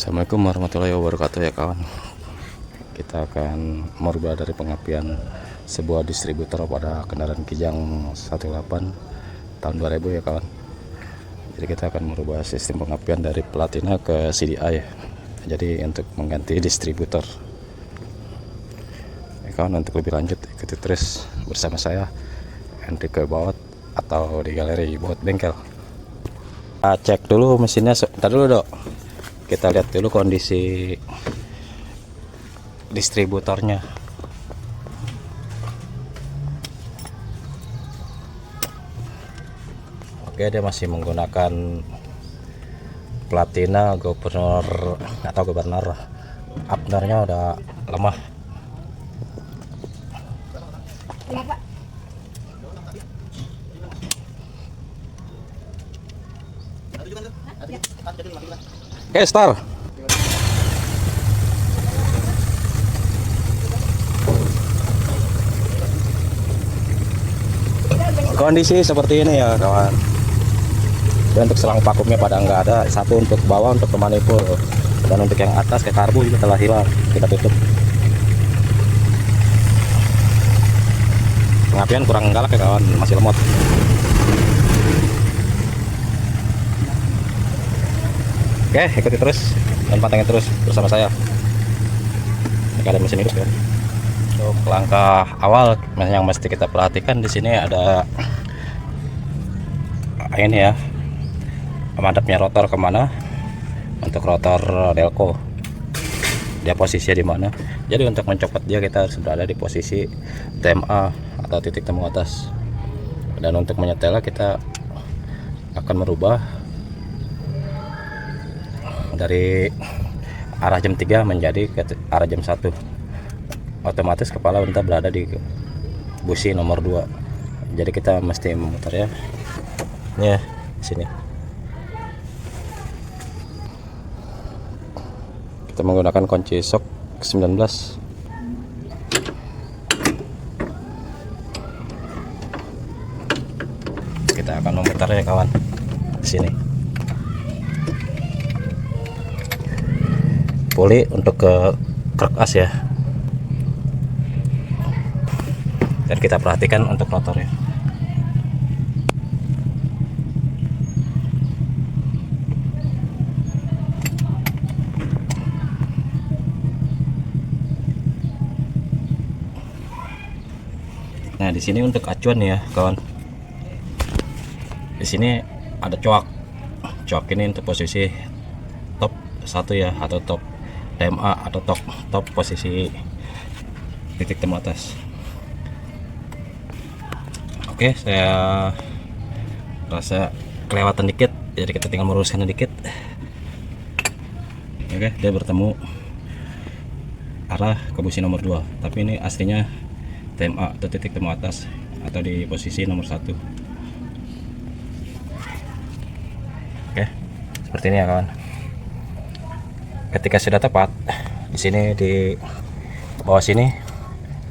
Assalamualaikum warahmatullahi wabarakatuh ya kawan. Kita akan merubah dari pengapian sebuah distributor pada kendaraan Kijang 18 tahun 2000 ya kawan. Jadi kita akan merubah sistem pengapian dari Platina ke CDI ya. Jadi untuk mengganti distributor ya kawan. Untuk lebih lanjut ikuti terus bersama saya Enrique Bawat atau di galeri Bawat Bengkel. Kita cek dulu mesinnya. Bentar dulu dok, kita lihat dulu kondisi distributornya. Oke, dia masih menggunakan Platina Governor atau Governor. Upnernya udah lemah. Oke, start. Kondisi seperti ini ya kawan. Dan untuk selang vakumnya pada nggak ada. Satu untuk bawah untuk ke manifold, dan untuk yang atas ke karbu juga telah hilang. Kita tutup. Pengapian kurang galak ya kawan, masih lemot. Oke, ikuti terus dan pantengin terus bersama saya. Ini ada mesin hidup ya. Untuk langkah awal yang mesti kita perhatikan di sini ada ini ya, madepnya rotor kemana. Untuk rotor Delco, dia posisinya di mana. Jadi untuk mencopot dia kita harus berada di posisi TMA atau titik temu atas. Dan untuk menyetelnya kita akan merubah dari arah jam 3 menjadi ke arah jam 1. Otomatis kepala unta berada di busi nomor 2. Jadi kita mesti memutar ya. Ini ya, sini. Kita menggunakan kunci shock 19. Kita akan memutar ya kawan. Di sini. Puli untuk ke krek as ya. Dan kita perhatikan untuk rotornya. Nah, di sini untuk acuan ya kawan. Di sini ada coak. Coak ini untuk posisi top 1 ya, atau top TMA atau top posisi titik temu atas. Oke, saya rasa kelewatan dikit, jadi kita tinggal meluruskan dikit. Oke, dia bertemu arah ke busi nomor 2, tapi ini aslinya TMA atau titik temu atas atau di posisi nomor 1. Oke, seperti ini ya kawan. Ketika sudah tepat, di sini di bawah sini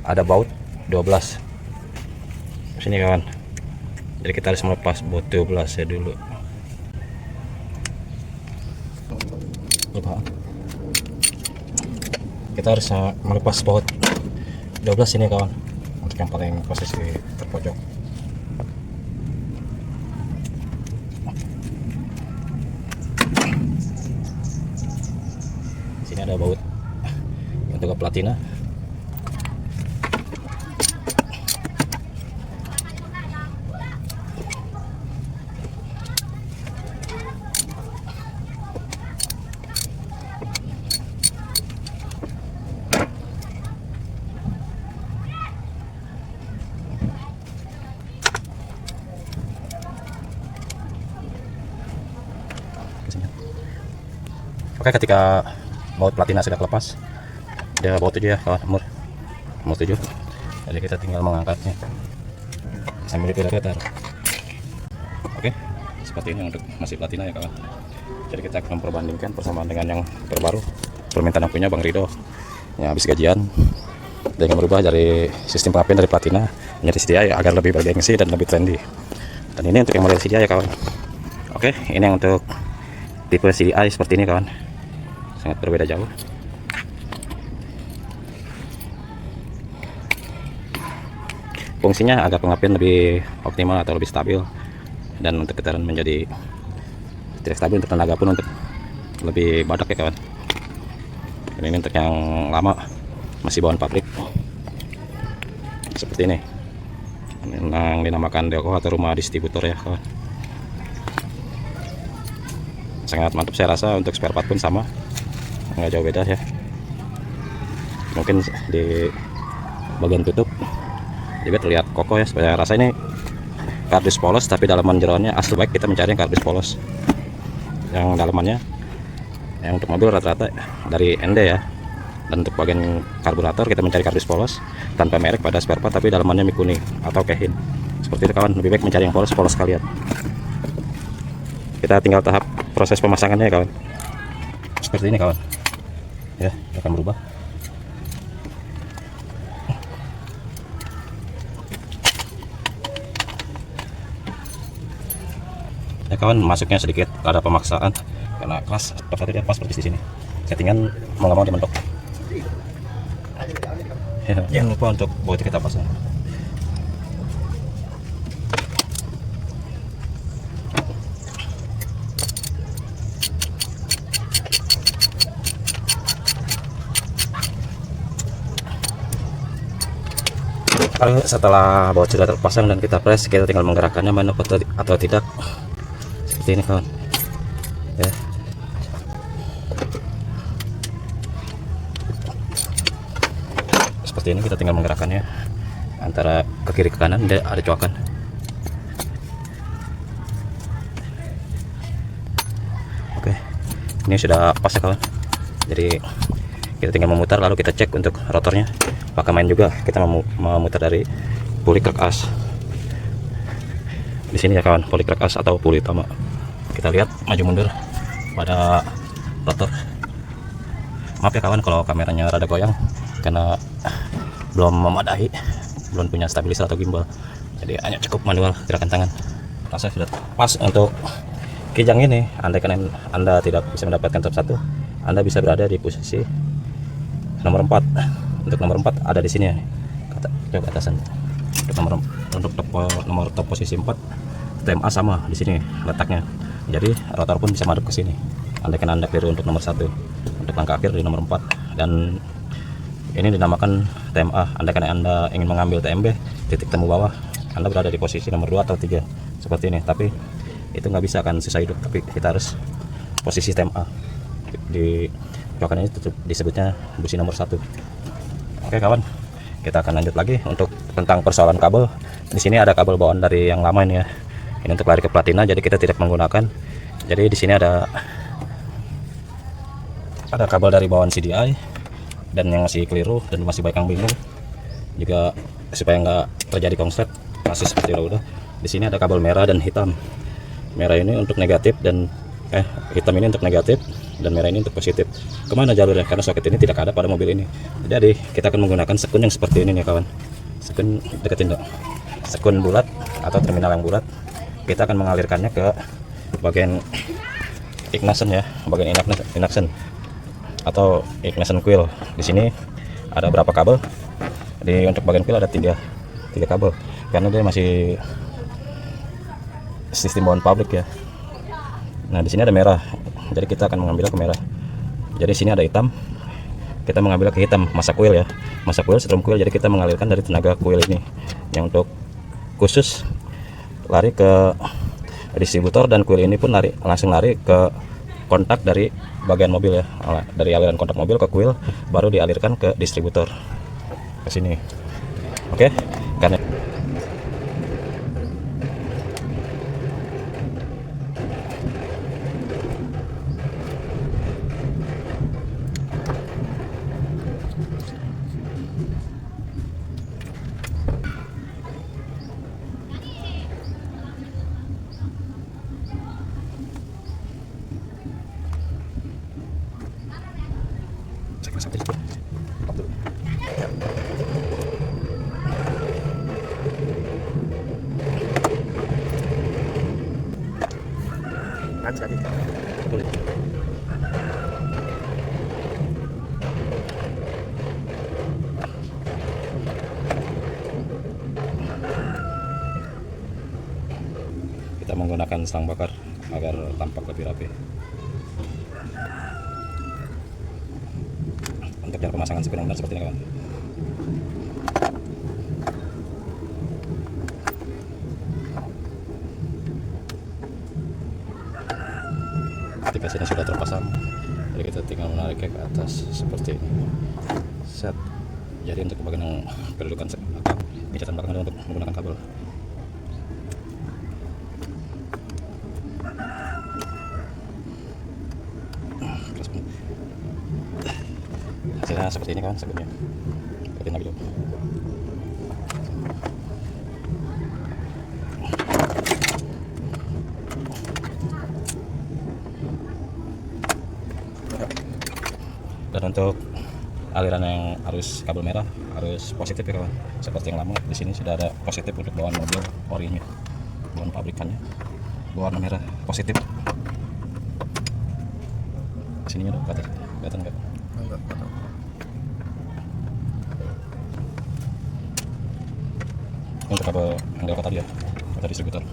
ada baut 12. Sini kawan. Jadi kita harus melepas baut 12 ya dulu. Kita harus melepas baut 12 ini kawan. Untuk yang paling posisi terpojok. Sini ada baut untuk Platina. Oke, ketika baut Platina sudah lepas, dia baut 7 ya kawan, umur 7. Jadi kita tinggal mengangkatnya sambil diputar. Oke, seperti ini untuk masih Platina ya kawan. Jadi kita akan memperbandingkan persamaan dengan yang terbaru. Permintaan punya Bang Rido yang habis gajian dengan merubah dari sistem pengapian dari Platina menjadi CDI agar lebih bergengsi dan lebih trendy. Dan ini untuk yang model CDI ya kawan. Oke, ini yang untuk tipe CDI seperti ini kawan. sangat berbeda jauh. Fungsinya agar pengapian lebih optimal atau lebih stabil, dan untuk getaran menjadi tidak stabil, untuk tenaga pun untuk lebih badak ya kawan. Dan ini untuk yang lama masih bawaan pabrik seperti ini, yang dinamakan Delco atau rumah distributor ya kawan. Sangat mantap saya rasa. Untuk spare part pun sama, nggak jauh beda ya. Mungkin di bagian tutup juga terlihat kokoh ya. Saya rasa ini kardus polos, tapi dalaman jeroannya asli baik. Kita mencari yang kardus polos, yang dalamannya, yang untuk mobil rata-rata dari ND ya. Dan untuk bagian karburator kita mencari kardus polos tanpa merek pada spare part, tapi dalamannya Mikuni atau Keihin. Seperti itu kawan, lebih baik mencari yang polos sekalian. Kita tinggal tahap proses pemasangannya ya kawan. Seperti ini kawan ya, akan berubah. Ya kawan, masuknya sedikit ada pemaksaan karena keras, tapi dia pas persis di sini. Settingan mau nggak mau dimentok. Ya, jangan lupa untuk baut kita pasang. Setelah baut sudah terpasang dan kita press, kita tinggal menggerakkannya mana atau tidak. Seperti ini kawan ya. Seperti ini kita tinggal menggerakkannya antara ke kiri ke kanan, ada coakan. Oke, ini sudah pas ya kawan. Jadi kita tinggal memutar, lalu kita cek untuk rotornya apakah main juga. Kita memutar dari puli krek as di sini ya kawan, puli krek as atau puli utama. Kita lihat maju mundur pada rotor. Maaf ya kawan kalau kameranya rada goyang karena belum memadai, belum punya stabilizer atau gimbal, jadi hanya cukup manual gerakan tangan. Rasa sudah pas untuk kijang ini. Andai kan Anda tidak bisa mendapatkan top 1, Anda bisa berada di posisi nomor 4. Untuk nomor 4 ada di sini ya, coba atasan. Untuk nomor top posisi 4 TMA sama di sini letaknya. Jadi rotor pun bisa madep ke sini. Andai kan Anda keliru untuk nomor 1, untuk langkah akhir di nomor 4. Dan ini dinamakan TMA. Andai kan Anda ingin mengambil TMB, titik temu bawah, Anda berada di posisi nomor 2 atau 3 seperti ini. Tapi itu nggak bisa kan sisa hidup, tapi kita harus posisi TMA. Di coakan ini disebutnya busi nomor 1. Oke kawan, kita akan lanjut lagi untuk tentang persoalan kabel. Di sini ada kabel bawaan dari yang lama ini ya. Ini untuk lari ke platina, jadi kita tidak menggunakan. Jadi di sini ada kabel dari bawaan CDI dan yang masih keliru dan masih banyak yang bingung. Juga supaya nggak terjadi konslet masih seperti udah. Di sini ada kabel merah dan hitam. Merah ini untuk negatif dan hitam ini untuk negatif dan merah ini untuk positif. Kemana jalurnya? Karena soket ini tidak ada pada mobil ini. Jadi kita akan menggunakan sekun yang seperti ini nih kawan. Sekun deketin dong. Sekun bulat atau terminal yang bulat. Kita akan mengalirkannya ke bagian ignition ya, bagian ignition atau ignition coil. Di sini ada berapa kabel? Untuk bagian coil ada tiga kabel karena dia masih sistem bawaan pabrik ya. Nah di sini ada merah, jadi kita akan mengambil ke merah. Jadi sini ada hitam, kita mengambil ke hitam, masa coil ya, masa coil, strom coil. Jadi kita mengalirkan dari tenaga coil ini yang untuk khusus lari ke distributor, dan coil ini pun langsung lari ke kontak dari bagian mobil ya, dari aliran kontak mobil ke coil, baru dialirkan ke distributor ke sini. Oke, karena sampai situ. menggunakan selang bakar agar tampak lebih rapi. Untuk cara pemasangan benar-benar seperti ini kawan. Ketika sini sudah terpasang, jadi kita tinggal menariknya ke atas seperti ini. Set. Jadi untuk bagian yang kedudukan belakang, pijatan belakang adalah untuk menggunakan kabel. Hasilnya seperti ini kawan, sebelumnya. Lihatin lagi dulu. Dan untuk aliran yang arus kabel merah harus positif ya kawan, seperti yang lama. Di sini sudah ada positif untuk bawaan mobil orinya, bawaan pabrikannya, bawaan merah positif. Sininya udah kelihatan nggak? Untuk kabel yang delta tadi ya, kata distributor.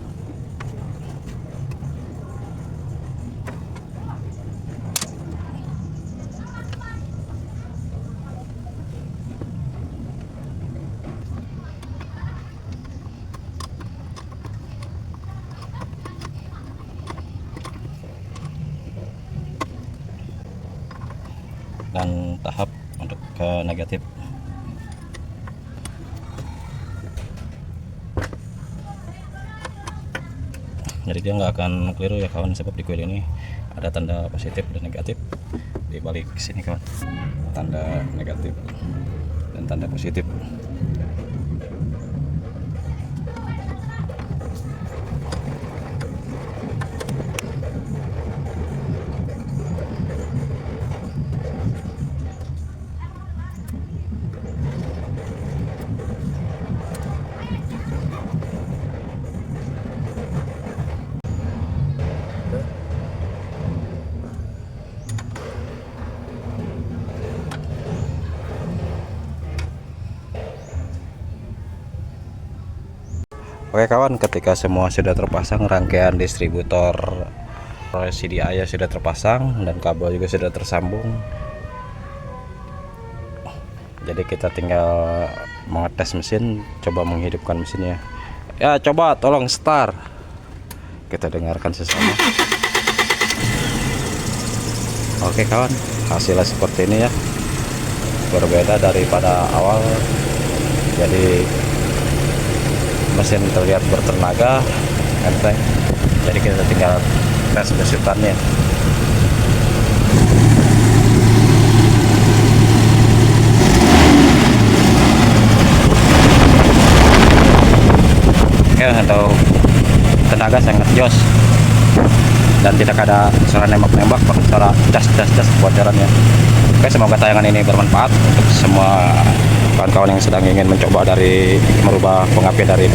Dan tahap untuk ke negatif. Jadi dia nggak akan keliru ya kawan, sebab di kuil ini ada tanda positif dan negatif di balik sini kawan, tanda negatif dan tanda positif. Oke kawan, ketika semua sudah terpasang, rangkaian distributor CDI sudah terpasang dan kabel juga sudah tersambung. Jadi kita tinggal mengetes mesin, coba menghidupkan mesinnya. Ya coba tolong start. Kita dengarkan sesama. Oke kawan, hasilnya seperti ini ya. Berbeda daripada awal. Jadi mesin terlihat bertenaga, enteng. Jadi kita tinggal tes besutannya. Ya, atau tenaga sangat jos dan tidak ada suara nembak-nembak, suara das bocorannya. Oke, semoga tayangan ini bermanfaat untuk semua kawan-kawan yang sedang ingin mencoba dari merubah pengapian dari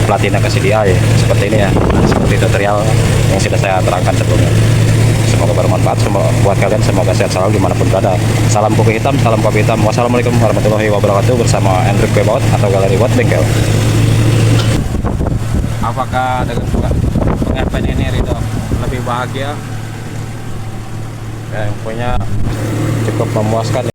platina ke CDI seperti ini ya, seperti tutorial yang sudah saya terangkan sebelumnya. Semoga bermanfaat buat kalian, semoga sehat selalu dimanapun berada. Salam kopi hitam, salam kopi hitam. Wassalamualaikum warahmatullahi wabarakatuh, bersama Hendrik Kue Baut atau Galeri Baut Bengkel. Apakah dengan pengapian ini Ridho lebih bahagia? Yang punya cukup memuaskan.